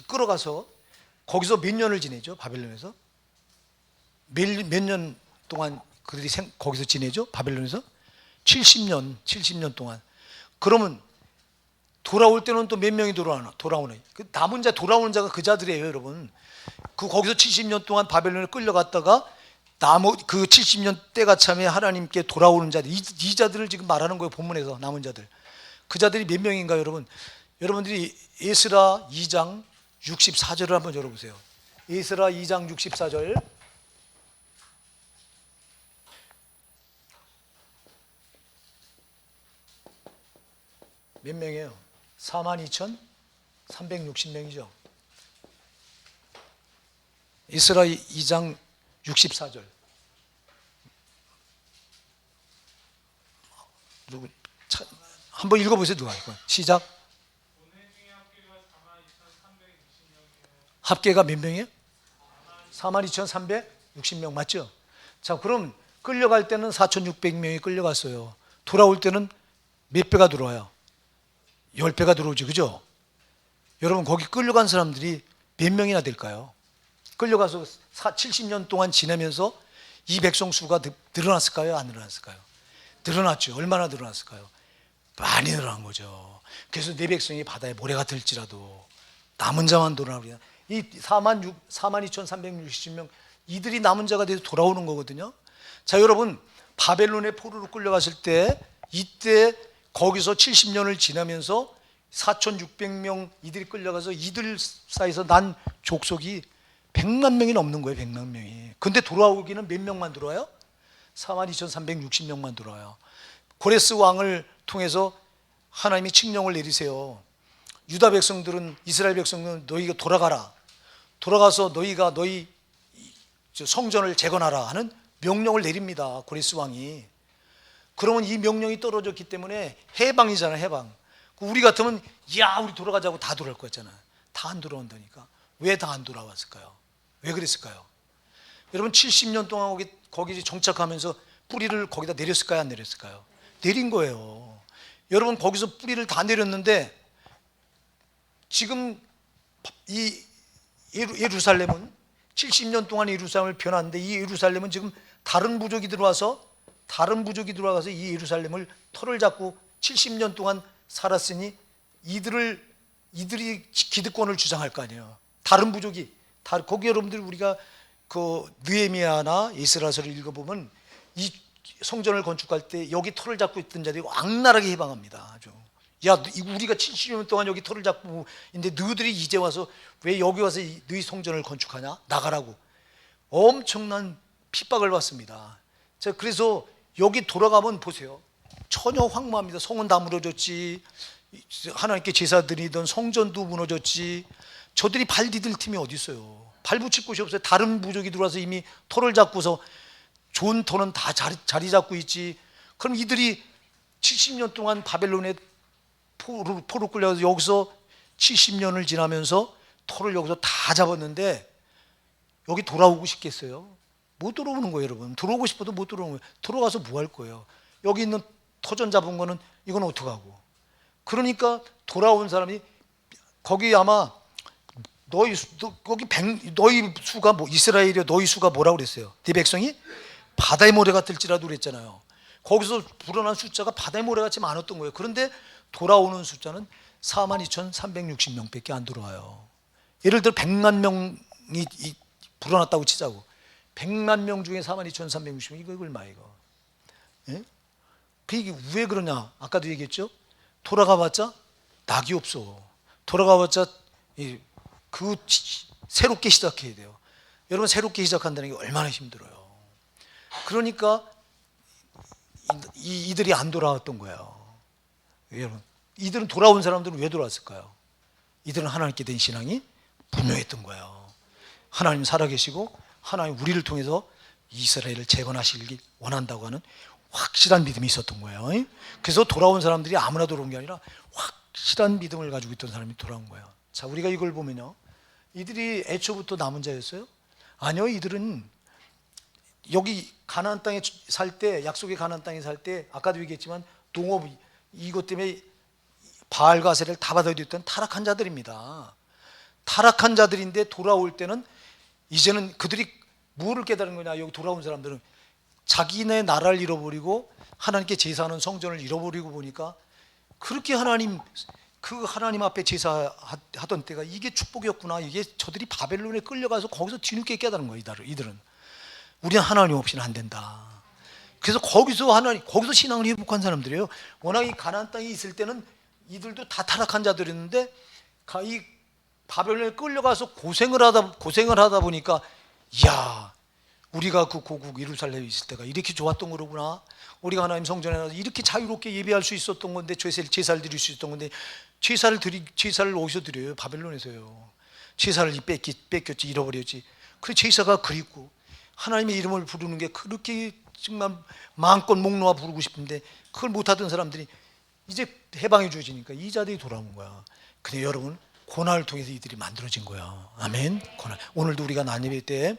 끌어가서 거기서 몇 년을 지내죠? 바벨론에서 몇 년 동안 그들이 거기서 지내죠? 바벨론에서 70년 동안. 그러면 돌아올 때는 또 몇 명이 돌아오네. 그 남은 자, 돌아오는 자가 그 자들이에요, 여러분. 거기서 70년 동안 바벨론에 끌려갔다가 그 70년 때가 참에 하나님께 돌아오는 자들, 이 자들을 지금 말하는 거예요, 본문에서. 남은 자들. 그 자들이 몇 명인가요, 여러분? 여러분들이 에스라 2장 64절을 한번 열어보세요. 에스라 2장 64절. 몇 명이에요? 42,360명이죠. 에스라 2장 64절. 한번 읽어보세요. 누가? 시작. 합계가 몇 명이에요? 42,360명 맞죠? 자, 그럼 끌려갈 때는 4,600명이 끌려갔어요. 돌아올 때는 몇 배가 들어와요? 10배가 들어오죠. 그죠? 여러분, 거기 끌려간 사람들이 몇 명이나 될까요? 끌려가서 70년 동안 지내면서 이 백성 수가 늘어났을까요? 안 늘어났을까요? 늘어났죠. 얼마나 늘어났을까요? 많이 늘어난 거죠. 그래서 내 백성이 바다에 모래가 들지라도 남은 자만 돌아오리라. 이 42,360명 이들이 남은 자가 돼서 돌아오는 거거든요. 자, 여러분, 바벨론의 포로로 끌려갔을 때 이때 거기서 70년을 지나면서 4,600명 이들이 끌려가서 이들 사이에서 난 족속이 100만 명이 넘는 거예요. 100만 명이. 근데 돌아오기는 몇 명만 들어와요? 42,360명만 들어와요. 고레스 왕을 통해서 하나님이 칙령을 내리세요. 유다 백성들은, 이스라엘 백성들은 너희가 돌아가서 너희가 너희 성전을 재건하라 하는 명령을 내립니다. 고레스 왕이. 그러면 이 명령이 떨어졌기 때문에 해방이잖아요. 해방. 우리 같으면 야, 우리 돌아가자고 다 돌아올 거였잖아요. 다 안 돌아온다니까. 왜 다 안 돌아왔을까요? 왜 그랬을까요? 여러분, 70년 동안 거기 정착하면서 뿌리를 거기다 내렸을까요? 안 내렸을까요? 내린 거예요. 여러분, 거기서 뿌리를 다 내렸는데 지금 이 예루살렘은 70년 동안 예루살렘을 변하는데 이 예루살렘은 지금 다른 부족이 들어와서 이 예루살렘을 털을 잡고 70년 동안 살았으니 이들이 기득권을 주장할 거 아니에요. 다른 부족이 거기 여러분들 우리가 그 느헤미야나 에스라서를 읽어보면 이 성전을 건축할 때 여기 털을 잡고 있던 자들이 악랄하게 해방합니다. 아주. 야, 우리가 70년 동안 여기 털을 잡고 있는데 너희들이 이제 와서 왜 여기 와서 너희 성전을 건축하냐? 나가라고 엄청난 핍박을 받습니다. 자, 그래서 여기 돌아가면 보세요. 전혀 황무합니다. 성은 다 무너졌지, 하나님께 제사 드리던 성전도 무너졌지. 저들이 발 디딜 틈이 어디 있어요? 발 붙일 곳이 없어요. 다른 부족이 들어와서 이미 터를 잡고서 좋은 터는 다 자리 잡고 있지. 그럼 이들이 70년 동안 바벨론에 포로 끌려가서 여기서 70년을 지나면서 터를 여기서 다 잡았는데 여기 돌아오고 싶겠어요? 못 돌아오는 거예요. 여러분, 들어오고 싶어도 못 들어오는 거예요. 들어가서 뭐 할 거예요? 여기 있는 터전 잡은 거는 이건 어떡하고. 그러니까 돌아온 사람이 거기 아마 너희 수가 뭐 이스라엘이여 너희 수가 뭐라고 그랬어요? 네 백성이 바다의 모래가 들지라도 그랬잖아요. 거기서 불어난 숫자가 바다의 모래같이 많았던 거예요. 그런데 돌아오는 숫자는 42,360명밖에 안 들어와요. 예를 들어 100만 명이 불어났다고 치자고. 100만 명 중에 42,360명, 이거 얼마 이거? 예? 이게 왜 그러냐? 아까도 얘기했죠. 돌아가봤자 낙이 없어. 돌아가봤자 새롭게 시작해야 돼요. 여러분, 새롭게 시작한다는 게 얼마나 힘들어요. 그러니까 이들이 안 돌아왔던 거예요. 여러분, 이들은 돌아온 사람들은 왜 돌아왔을까요? 이들은 하나님께 된 신앙이 분명했던 거예요. 하나님 살아계시고 하나님 우리를 통해서 이스라엘을 재건하시길 원한다고 하는 확실한 믿음이 있었던 거예요. 그래서 돌아온 사람들이 아무나 돌아온 게 아니라 확실한 믿음을 가지고 있던 사람이 돌아온 거예요. 자, 우리가 이걸 보면요, 이들이 애초부터 남은 자였어요? 아니요. 이들은 여기 가나안 땅에 살 때, 약속의 가나안 땅에 살 때 아까도 얘기했지만 동업 이것 때문에 바알과 아세라를 다 받아야 됐던 타락한 자들입니다. 타락한 자들인데 돌아올 때는 이제는 그들이 무엇을 깨달은 거냐? 여기 돌아온 사람들은 자기네 나라를 잃어버리고 하나님께 제사하는 성전을 잃어버리고 보니까 그렇게 하나님 앞에 제사하던 때가 이게 축복이었구나. 이게 저들이 바벨론에 끌려가서 거기서 뒤늦게 깨달은 거예요. 이들은 우리는 하나님 없이는 안 된다. 그래서 거기서 신앙을 회복한 사람들이에요. 워낙 이 가나안 땅에 있을 때는 이들도 다 타락한 자들이었는데 이 바벨론에 끌려가서 고생을 하다 보니까, 이야, 우리가 그 고국 예루살렘에 있을 때가 이렇게 좋았던 거로구나. 우리가 하나님 성전에 가서 이렇게 자유롭게 예배할 수 있었던 건데, 제사를 드릴 수 있었던 건데, 제사를 어디서 드려요? 바벨론에서요. 제사를 뺏겼지, 잃어버렸지. 그 제사가 그립고 하나님의 이름을 부르는 게 그렇게 정말 마음껏 목 놓아 부르고 싶은데 그걸 못하던 사람들이 이제 해방해 주어지니까 이 자들이 돌아온 거야. 근데 여러분, 고난을 통해서 이들이 만들어진 거예요. 아멘. 고난. 오늘도 우리가 난예배 때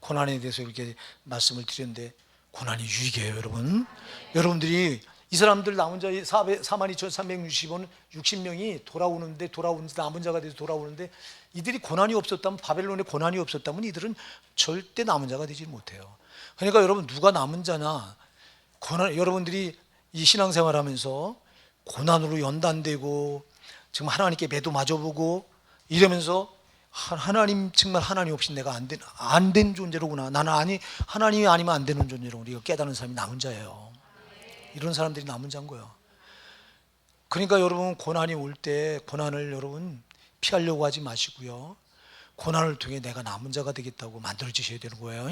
고난에 대해서 이렇게 말씀을 드렸는데 고난이 유익이에요, 여러분. 여러분들이 이 사람들 남은 자 42,360원 60명이 돌아오는데 남은 자가 돼서 돌아오는데 이들이 고난이 없었다면, 바벨론에 고난이 없었다면 이들은 절대 남은 자가 되지 못해요. 그러니까 여러분, 누가 남은 자냐? 여러분들이 이 신앙생활하면서 고난으로 연단되고 정말 하나님께 매도 맞아보고 이러면서 하나님, 정말 하나님 없이 내가 안 된 존재로구나, 나는 하나님이 아니면 안 되는 존재로 우리가 깨닫는 사람이 남은 자예요. 이런 사람들이 남은 자인 거예요. 그러니까 여러분, 고난이 올 때 고난을 여러분 피하려고 하지 마시고요, 고난을 통해 내가 남은 자가 되겠다고 만들어 주셔야 되는 거예요.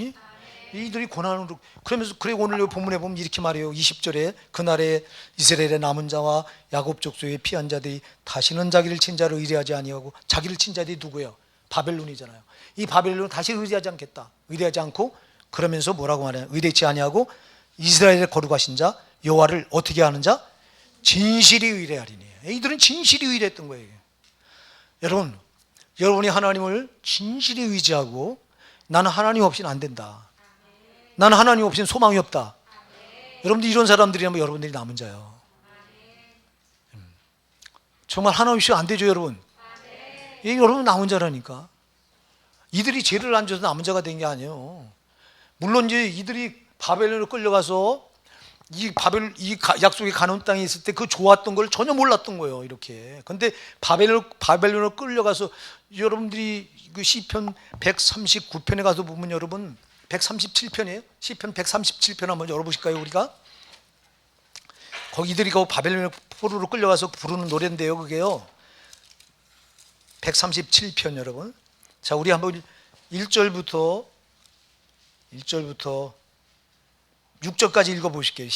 이들이 고난으로, 그러면서 그래 오늘 본문에 보면 이렇게 말해요. 20절에 그날에 이스라엘의 남은 자와 야곱 족속의 피한 자들이 다시는 자기를 친 자를 의뢰하지 아니하고, 자기를 친 자들이 누구예요? 바벨론이잖아요. 이 바벨론은 다시 의뢰하지 않겠다, 의뢰하지 않고, 그러면서 뭐라고 말해요? 의뢰치 아니하고 이스라엘의 거룩하신 자 여호와를 어떻게 하는 자? 진실이 의뢰하리니. 이들은 진실이 의뢰했던 거예요. 여러분이 하나님을 진실히 의지하고, 나는 하나님 없이는 안 된다, 나는 하나님 없이는 소망이 없다. 여러분들 이런 사람들이라면 여러분들이 남은 자예요. 정말 하나님 없이 안 되죠, 여러분. 여러분 남은 자라니까. 이들이 죄를 안 져서 남은 자가 된 게 아니에요. 물론 이제 이들이 바벨론으로 끌려가서 이 약속의 가나안 땅에 있을 때 그 좋았던 걸 전혀 몰랐던 거예요, 이렇게. 근데 바벨론으로 끌려가서, 여러분들이 그 시편 139편에 가서 보면, 여러분 137편이에요. 시편 137편 한번 열어보실까요, 우리가? 거기 이들이 그 바벨론 포로로 끌려가서 부르는 노래인데요, 그게요. 137편 여러분. 자, 우리 한번 1절부터 6절까지 읽어보실게요.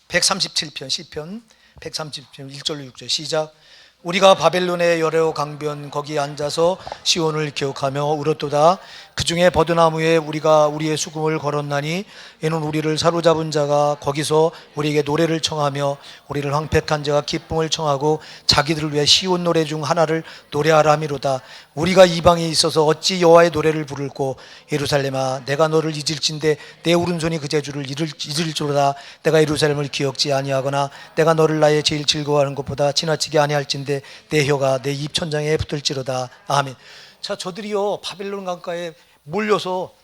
137편, 시편 137편 1절로 6절 시작. 우리가 바벨론의 여레오 강변 거기 앉아서 시온을 기억하며 울었도다. 그 중에 버드나무에 우리가 우리의 수금을 걸었나니 이는 우리를 사로잡은 자가 거기서 우리에게 노래를 청하며 우리를 황폐한 자가 기쁨을 청하고 자기들을 위해 시온 노래 중 하나를 노래하라 함이로다. 우리가 이방에 있어서 어찌 여호와의 노래를 부를꼬. 예루살렘아, 내가 너를 잊을진대 내 오른손이 그 재주를 잊을지로다. 내가 예루살렘을 기억지 아니하거나 내가 너를 나의 제일 즐거워하는 것보다 지나치게 아니할진대 내 혀가 내 입 천장에 붙을지로다. 아멘. 자, 저들이요 바벨론 강가에 몰려서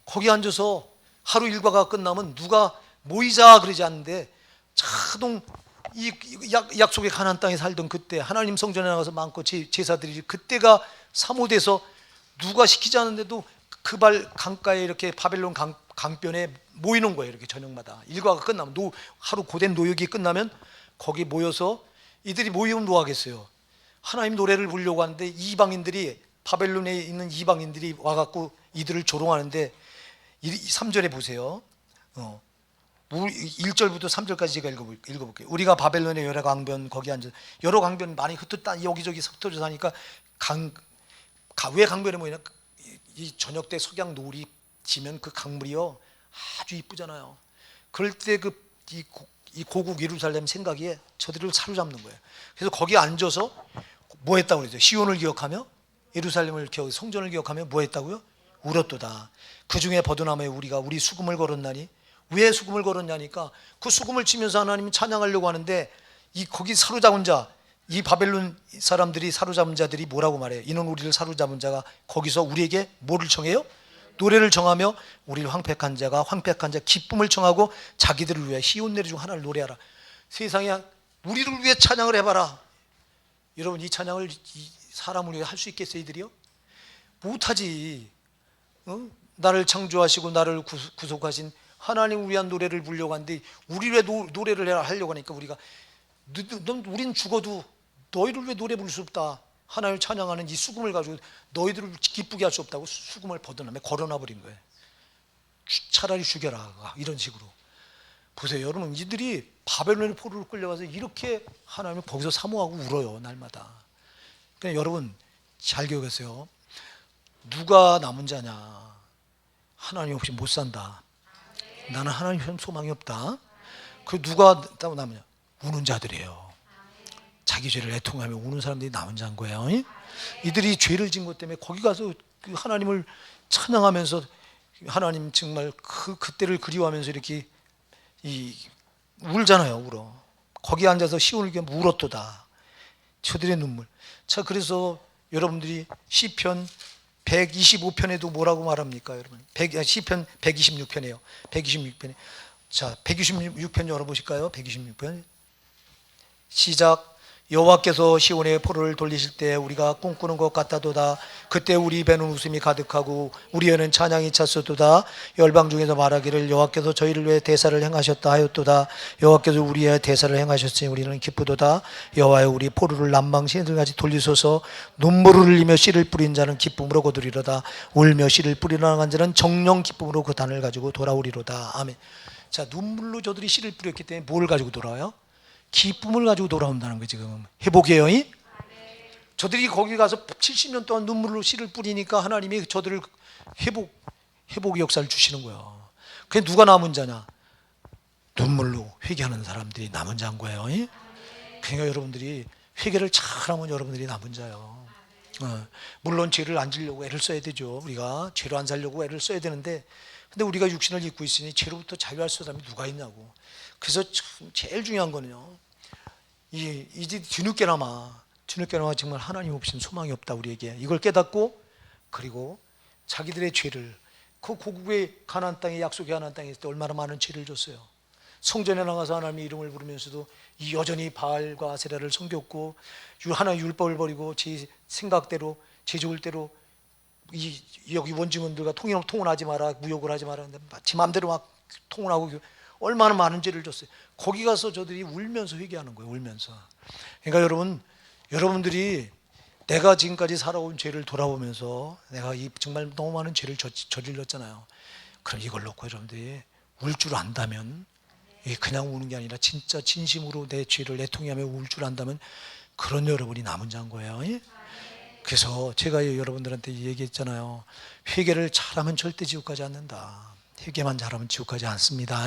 거기 앉아서 하루 일과가 끝나면 누가 모이자 그러지 않는데, 자동 이 약속의 가나안 땅에 살던 그때 하나님 성전에 나가서 많고 제사들이, 그때가 사모돼서 누가 시키지 않는데도 그 강가에 이렇게 바벨론 강변에 모이는 거예요. 이렇게 저녁마다 일과가 끝나면, 하루 고된 노역이 끝나면 거기 모여서, 이들이 모이면 뭐 하겠어요? 하나님 노래를 부르려고 하는데 이방인들이, 바벨론에 있는 이방인들이 와갖고 이들을 조롱하는데, 3절에 보세요. 1절부터 3절까지 제가 읽어볼게요. 우리가 바벨론의 여러 강변 거기 앉아, 여러 강변 많이 흩어져 여기저기 흩어져 사니까 왜 강변에 모이나? 이 저녁 때 석양 노을이 지면 그 강물이요 아주 이쁘잖아요. 그럴 때 이 고국 예루살렘 생각에 저들을 사로잡는 거예요. 그래서 거기 앉아서 뭐 했다고 그러죠? 시온을 기억하며 예루살렘을 기억, 성전을 기억하며 뭐 했다고요? 울었도다. 그 중에 버드나무에 우리가 우리 수금을 걸었나니. 왜 수금을 걸었냐니까, 그 수금을 치면서 하나님은 찬양하려고 하는데, 거기 사로잡은 자, 이 바벨론 사람들이 사로잡은 자들이 뭐라고 말해요? 이는 우리를 사로잡은 자가 거기서 우리에게 뭐를 청해요? 노래를 청하며 우리를 황폐한 자가 황폐한 자 기쁨을 청하고 자기들을 위해 시온 노래 중 하나를 노래하라. 세상에 우리를 위해 찬양을 해봐라. 여러분, 이 찬양을 사람을 위해 할 수 있겠어요? 이들이요? 못하지. 나를 창조하시고 나를 구속하신 하나님을 위한 노래를 부르려고 하는데, 우리를 왜 노래를 하려고 하니까, 우리가 우린 죽어도 너희를 왜 노래 부를 수 없다. 하나님을 찬양하는 이 수금을 가지고 너희들을 기쁘게 할 수 없다고 수금을 버드나무에 걸어놔 버린 거예요. 차라리 죽여라, 이런 식으로. 보세요, 여러분, 이들이 바벨론의 포로로 끌려가서 이렇게 하나님을 거기서 사모하고 울어요, 날마다. 그러니까 여러분 잘 기억하세요. 누가 남은 자냐? 하나님 없이 못 산다. 나는 하나님 없이 소망이 없다. 그 누가 남으냐? 우는 자들이에요. 자기 죄를 애통하며 우는 사람들이 남은 자인 거예요. 이들이 죄를 지은 것 때문에 거기 가서 그 하나님을 찬양하면서 하나님 정말 그때를 그리워하면서 이렇게 울잖아요. 울어. 거기 앉아서 시온을 울었도다. 저들의 눈물. 자, 그래서 여러분들이 시편 125편에도 뭐라고 말합니까, 여러분? 시편 126편이에요. 126편에. 자, 126편 열어보실까요? 126편. 시작. 여호와께서 시온의 포로를 돌리실 때 우리가 꿈꾸는 것 같다도다. 그때 우리 입에는 웃음이 가득하고 우리 에는 찬양이 찼었도다. 열방 중에서 말하기를 여호와께서 저희를 위해 대사를 행하셨다 하였도다. 여호와께서 우리의 대사를 행하셨으니 우리는 기쁘도다. 여호와여 우리 포로를 남방 신들같이 돌리소서. 눈물을 흘리며 씨를 뿌린 자는 기쁨으로 거두리로다. 울며 씨를 뿌리러 나간 자는 정령 기쁨으로 그 단을 가지고 돌아오리로다. 아멘. 자, 눈물로 저들이 씨를 뿌렸기 때문에 뭘 가지고 돌아와요? 기쁨을 가지고 돌아온다는 거예요. 지금 회복이에요. 저들이 거기 가서 70년 동안 눈물로 씨를 뿌리니까 하나님이 저들을 회복의 역사를 주시는 거예요. 그게 누가 남은 자냐? 눈물로 회개하는 사람들이 남은 자인 거예요. 그러니까 여러분들이 회개를 잘하면 여러분들이 남은 자예요. 물론 죄를 안 지려고 애를 써야 되죠. 우리가 죄로 안 살려고 애를 써야 되는데, 근데 우리가 육신을 입고 있으니 죄로부터 자유할 사람이 누가 있냐고. 그래서 참 제일 중요한 거는요, 이제 뒤늦게나마 정말 하나님 없이는 소망이 없다 우리에게. 이걸 깨닫고, 그리고 자기들의 죄를, 그 고국의 가나안 땅에, 약속의 가나안 땅에 있을 때 얼마나 많은 죄를 줬어요. 성전에 나가서 하나님의 이름을 부르면서도 여전히 바알과 아세라를 섬겼고, 하나님의 율법을 버리고 제 생각대로, 제 좋을 대로 여기 원증원들과 통혼하지 마라, 무욕을 하지 마라, 제 마음대로 막 통혼하고, 얼마나 많은 죄를 줬어요. 거기 가서 저들이 울면서 회개하는 거예요. 울면서. 그러니까 여러분들이 내가 지금까지 살아온 죄를 돌아보면서 내가 정말 너무 많은 죄를 저질렀잖아요. 그럼 이걸 놓고 여러분들이 울 줄 안다면, 그냥 우는 게 아니라 진짜 진심으로 내 죄를 애통하며 울 줄 안다면, 그런 여러분이 남은 자인 거예요. 그래서 제가 여러분들한테 얘기했잖아요. 회개를 잘하면 절대 지옥 가지 않는다. 회개만 잘하면 지옥 가지 않습니다.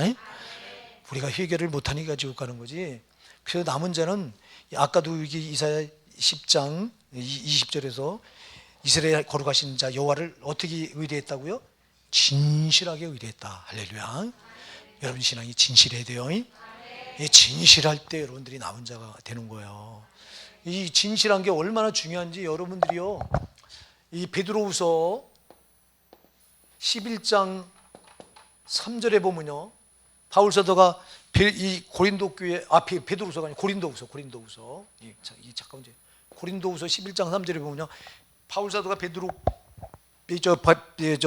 우리가 회개를 못하니까 지옥 가는 거지. 그래서 남은 자는, 아까도 여기 이사야 10장 20절에서 이스라엘 거룩하신 자 여호와를 어떻게 의뢰했다고요? 진실하게 의뢰했다. 할렐루야. 여러분 신앙이 진실해야 돼요. 진실할 때 여러분들이 남은 자가 되는 거예요. 이 진실한 게 얼마나 중요한지 여러분들이요, 이 베드로후서 11장 3절에 보면요, 바울 사도가 이 고린도 교회 앞에, 베드로후서가 아니고 고린도후서 잠깐만, 고린도후서 11장 3절에 보면요, 바울 사도가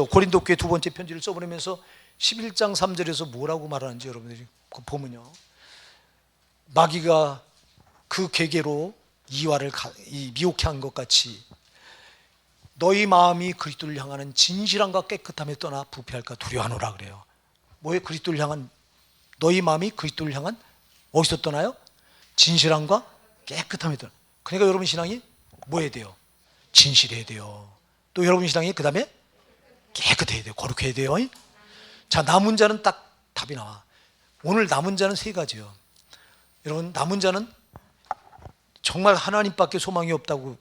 고린도 교회 두 번째 편지를 써보내면서 11장 3절에서 뭐라고 말하는지 여러분들이 보면요, 마귀가 그 계계로 이와를 미혹해 한 것 같이 너희 마음이 그리스도를 향하는 진실함과 깨끗함에 떠나 부패할까 두려워하노라 그래요. 뭐에 그리스도를 향한, 너희 마음이 그리스도를 향한 어디서 떠나요? 진실함과 깨끗함에 떠나. 그러니까 여러분 신앙이 뭐 해야 돼요? 진실해야 돼요. 또 여러분 신앙이 그 다음에 깨끗해야 돼요. 거룩해야 돼요. 자, 남은 자는 딱 답이 나와. 오늘 남은 자는 세 가지요. 여러분, 남은 자는 정말 하나님밖에 소망이 없다고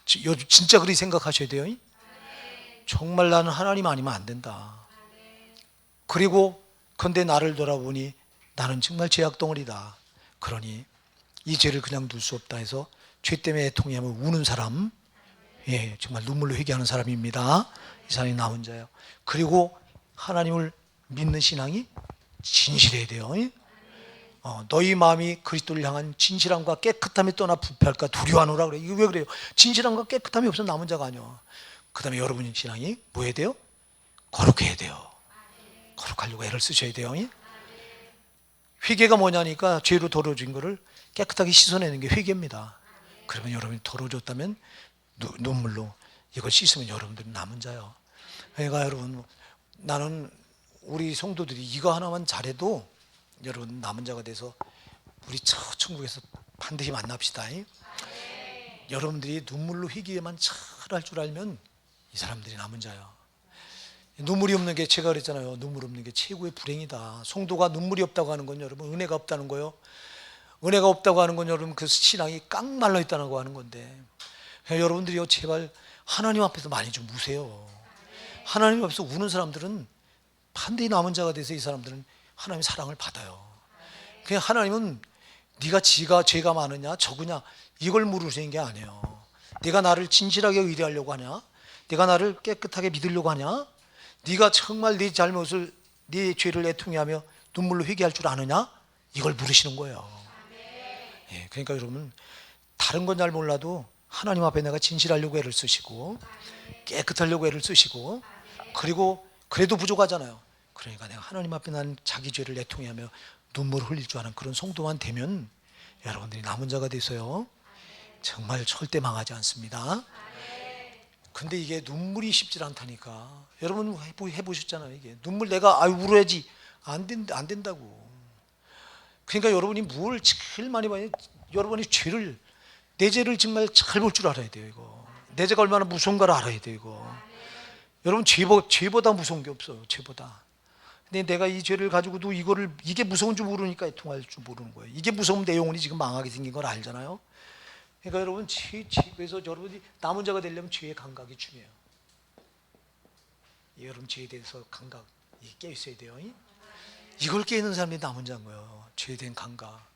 진짜 그렇게 생각하셔야 돼요. 정말 나는 하나님 아니면 안 된다. 그리고 근데 나를 돌아보니 나는 정말 죄악 덩어리다. 그러니 이 죄를 그냥 둘 수 없다 해서 죄 때문에 애통하며 우는 사람, 정말 눈물로 회개하는 사람입니다. 이 사람이 남은 자예요. 그리고 하나님을 믿는 신앙이 진실해야 돼요. 너희 마음이 그리스도를 향한 진실함과 깨끗함에 떠나 부패할까 두려워하노라 그래. 이거 왜 그래요? 진실함과 깨끗함이 없으면 남은 자가 아니야. 그 다음에 여러분 신앙이 뭐 해야 돼요? 거룩해야 돼요. 거룩하려고 애를 쓰셔야 돼요. 회개가 뭐냐니까 죄로 더러워진 거를 깨끗하게 씻어내는 게 회개입니다. 그러면 여러분이 더러워졌다면 눈물로 이걸 씻으면 여러분들은 남은 자예요. 그러니까 여러분, 나는 우리 성도들이 이거 하나만 잘해도 여러분 남은 자가 돼서 우리 천국에서 반드시 만납시다. 여러분들이 눈물로 회개만 잘 할 줄 알면 이 사람들이 남은 자예요. 눈물이 없는 게, 제가 그랬잖아요, 눈물 없는 게 최고의 불행이다. 성도가 눈물이 없다고 하는 건 여러분 은혜가 없다는 거예요. 은혜가 없다고 하는 건 여러분 그 신앙이 깡말라 있다고 하는 건데, 여러분들이요 제발 하나님 앞에서 많이 좀 우세요. 하나님 앞에서 우는 사람들은 반드시 남은 자가 돼서 이 사람들은 하나님의 사랑을 받아요. 그냥 하나님은 네가 죄가 많으냐 적으냐 이걸 물으시는 게 아니에요. 네가 나를 진실하게 의뢰하려고 하냐, 네가 나를 깨끗하게 믿으려고 하냐, 네가 정말 네 잘못을, 네 죄를 애통해하며 눈물로 회개할 줄 아느냐, 이걸 물으시는 거예요. 예, 그러니까 여러분 다른 건 잘 몰라도 하나님 앞에 내가 진실하려고 애를 쓰시고 깨끗하려고 애를 쓰시고, 그리고 그래도 부족하잖아요. 그러니까 내가 하나님 앞에 난 자기 죄를 애통해하며 눈물을 흘릴 줄 아는 그런 성도만 되면 여러분들이 남은 자가 돼서요 정말 절대 망하지 않습니다. 근데 이게 눈물이 쉽지 않다니까. 여러분 해보셨잖아요. 이게 눈물 내가 울어야지 안 된다고. 그러니까 여러분이 뭘 제일 많이 봐요. 여러분이 내 죄를 정말 잘 볼 줄 알아야 돼요. 이거 내 죄가 얼마나 무서운가를 알아야 돼요. 이거 여러분 죄보다 무서운 게 없어요. 죄보다. 근데 내가 이 죄를 가지고도 이게 무서운 줄 모르니까 애통할 줄 모르는 거예요. 이게 무서우면 내 영혼이 지금 망하게 생긴 걸 알잖아요. 그러니까 여러분 그래서 여러분이 남은 자가 되려면 죄의 감각이 중요해요. 여러분 죄에 대해서 감각 깨 있어야 돼요. 이걸 깨 있는 사람이 남은 자인 거예요. 죄에 대한 감각.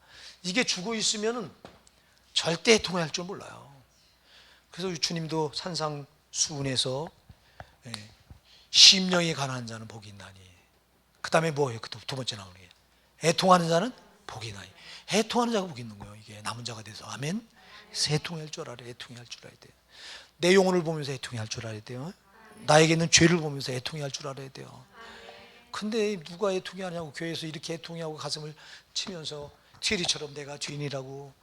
이게 죽어 있으면은 절대 애통할 줄 몰라요. 그래서 주님도 산상수훈에서 심령이 가난한 자는 복이 있나니, 그 다음에 뭐예요? 두 번째 나오는 게 애통하는 자는 복이 있나니. 애통하는 자가 복이 있는 거예요. 이게 남은 자가 돼서. 아멘. 그래서 애통할 줄 알아야 돼요. 내 영혼을 보면서 애통할 줄 알아야 돼요. 나에게 있는 죄를 보면서 애통할 줄 알아야 돼요. 근데 누가 애통하냐고, 교회에서 이렇게 애통하고 가슴을 치면서 체리처럼 내가 죄인이라고,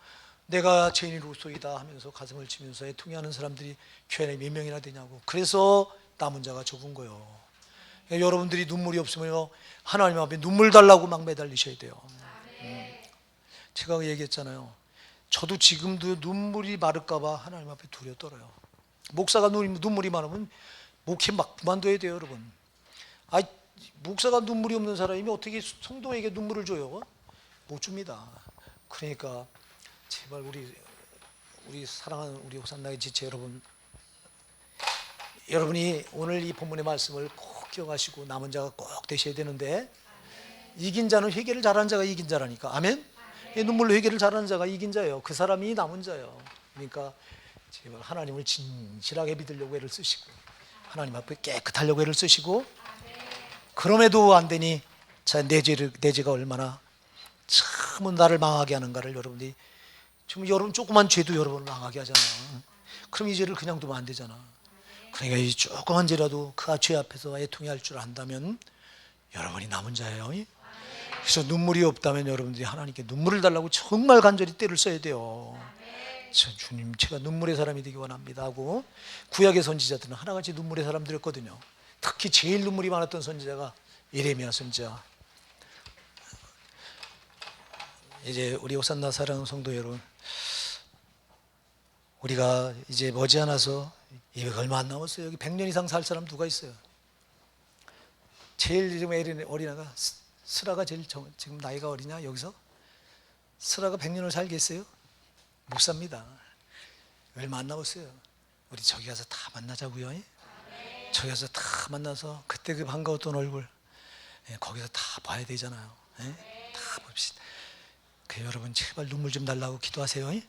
내가 죄인으로소이다 하면서 가슴을 치면서 애통하는 사람들이 교회 몇 명이나 되냐고. 그래서 남은 자가 적은 거예요. 여러분들이 눈물이 없으면 하나님 앞에 눈물 달라고 막 매달리셔야 돼요. 제가 얘기했잖아요. 저도 지금도 눈물이 마를까 봐 하나님 앞에 두려워 떨어요. 목사가 눈물이 많으면 목회 막 그만둬야 돼요. 여러분, 목사가 눈물이 없는 사람이 어떻게 성도에게 눈물을 줘요? 못 줍니다. 그러니까 제발 우리 사랑하는 우리 호산나의 지체 여러분이 오늘 이 본문의 말씀을 꼭 기억하시고 남은 자가 꼭 되셔야 되는데, 이긴 자는 회개를 잘하는 자가 이긴 자라니까. 아멘. 눈물로 회개를 잘하는 자가 이긴 자예요. 그 사람이 남은 자예요. 그러니까 제발 하나님을 진실하게 믿으려고 애를 쓰시고, 하나님 앞에 깨끗하려고 애를 쓰시고, 그럼에도 안 되니 내 죄가 얼마나 참 나를 망하게 하는가를 여러분들이 지금, 여러분 조그만 죄도 여러분을 망하게 하잖아. 그럼 이 죄를 그냥 두면 안 되잖아. 그러니까 이 조그만 죄라도 그 죄 앞에서 애통해할 줄 안다면 여러분이 남은 자예요. 그래서 눈물이 없다면 여러분들이 하나님께 눈물을 달라고 정말 간절히 때를 써야 돼요. 주님, 제가 눈물의 사람이 되기 원합니다 하고, 구약의 선지자들은 하나같이 눈물의 사람들이었거든요. 특히 제일 눈물이 많았던 선지자가 예레미야 선지자. 이제 우리 호산나 사랑하는 성도 여러분, 우리가 이제 머지않아서 얼마 안 남았어요. 여기 100년 이상 살 사람 누가 있어요? 제일 지금 어린아가 스라가 제일 지금 나이가 어리냐? 여기서 스라가 100년을 살겠어요? 못 삽니다. 얼마 안 남았어요. 우리 저기 가서 다 만나자고요. 저기 가서 다 만나서 그때 그 반가웠던 얼굴 거기서 다 봐야 되잖아요. 다 봅시다. 여러분 제발 눈물 좀 달라고 기도하세요.